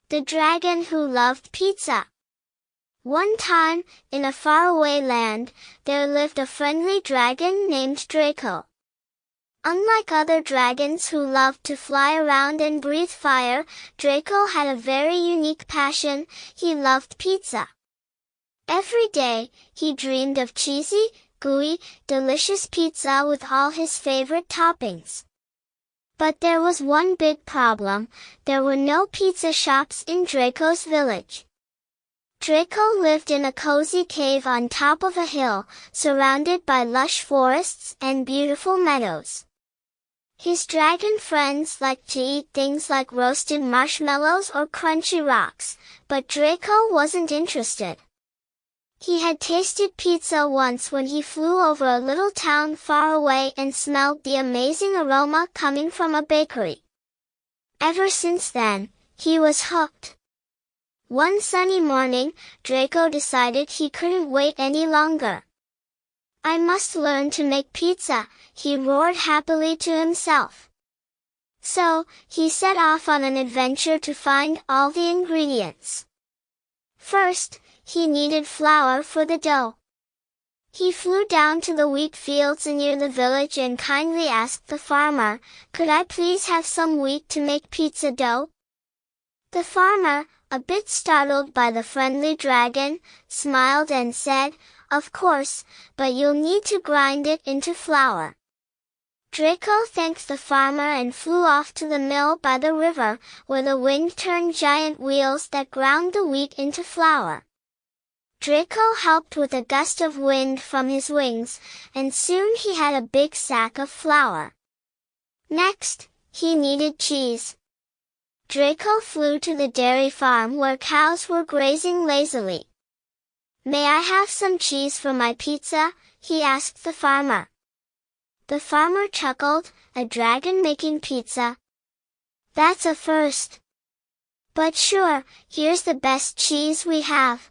The Dragon Who Loved Pizza. One time, in a faraway land, there lived a friendly dragon named Draco. Unlike other dragons who loved to fly around and breathe fire, Draco had a very unique passion. He loved pizza. Every day, he dreamed of cheesy, gooey, delicious pizza with all his favorite toppings. But there was one big problem. There were no pizza shops in Draco's village. Draco lived in a cozy cave on top of a hill, surrounded by lush forests and beautiful meadows. His dragon friends liked to eat things like roasted marshmallows or crunchy rocks, but Draco wasn't interested. He had tasted pizza once when he flew over a little town far away and smelled the amazing aroma coming from a bakery. Ever since then, he was hooked. One sunny morning, Draco decided he couldn't wait any longer. "I must learn to make pizza," he roared happily to himself. So, he set off on an adventure to find all the ingredients. First, he needed flour for the dough. He flew down to the wheat fields near the village and kindly asked the farmer, "Could I please have some wheat to make pizza dough?" The farmer, a bit startled by the friendly dragon, smiled and said, "Of course, but you'll need to grind it into flour." Draco thanked the farmer and flew off to the mill by the river, where the wind turned giant wheels that ground the wheat into flour. Draco helped with a gust of wind from his wings, and soon he had a big sack of flour. Next, he needed cheese. Draco flew to the dairy farm where cows were grazing lazily. "May I have some cheese for my pizza?" he asked the farmer. The farmer chuckled, "A dragon making pizza? That's a first. But sure, here's the best cheese we have."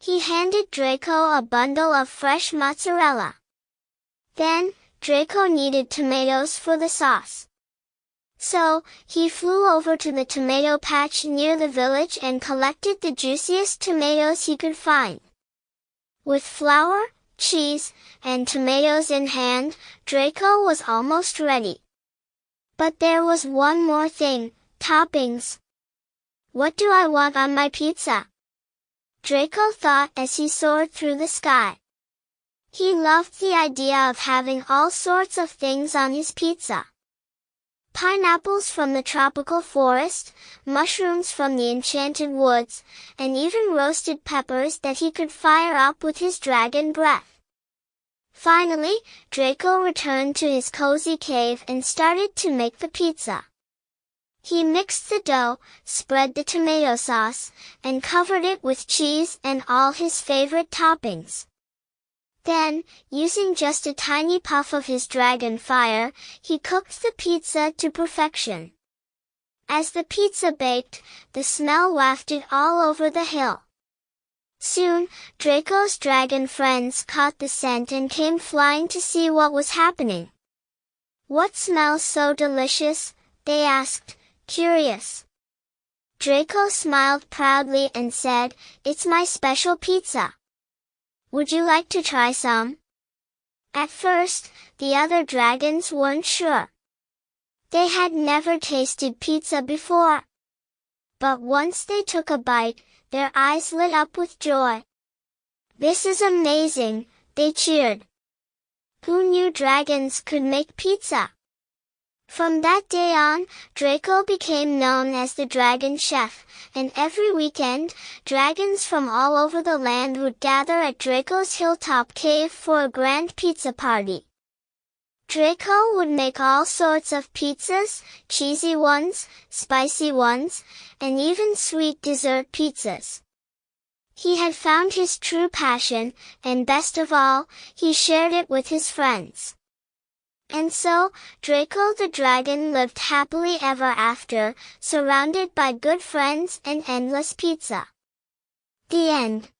He handed Draco a bundle of fresh mozzarella. Then, Draco needed tomatoes for the sauce. So, he flew over to the tomato patch near the village and collected the juiciest tomatoes he could find. With flour, cheese, and tomatoes in hand, Draco was almost ready. But there was one more thing: toppings. "What do I want on my pizza?" Draco thought as he soared through the sky. He loved the idea of having all sorts of things on his pizza. Pineapples from the tropical forest, mushrooms from the enchanted woods, and even roasted peppers that he could fire up with his dragon breath. Finally, Draco returned to his cozy cave and started to make the pizza. He mixed the dough, spread the tomato sauce, and covered it with cheese and all his favorite toppings. Then, using just a tiny puff of his dragon fire, he cooked the pizza to perfection. As the pizza baked, the smell wafted all over the hill. Soon, Draco's dragon friends caught the scent and came flying to see what was happening. "What smells so delicious?" they asked, curious. Draco smiled proudly and said, "It's my special pizza. Would you like to try some?" At first, the other dragons weren't sure. They had never tasted pizza before. But once they took a bite, their eyes lit up with joy. "This is amazing," they cheered. Who knew dragons could make pizza? From that day on, Draco became known as the Dragon Chef, and every weekend, dragons from all over the land would gather at Draco's hilltop cave for a grand pizza party. Draco would make all sorts of pizzas, cheesy ones, spicy ones, and even sweet dessert pizzas. He had found his true passion, and best of all, he shared it with his friends. And so, Draco the dragon lived happily ever after, surrounded by good friends and endless pizza. The end.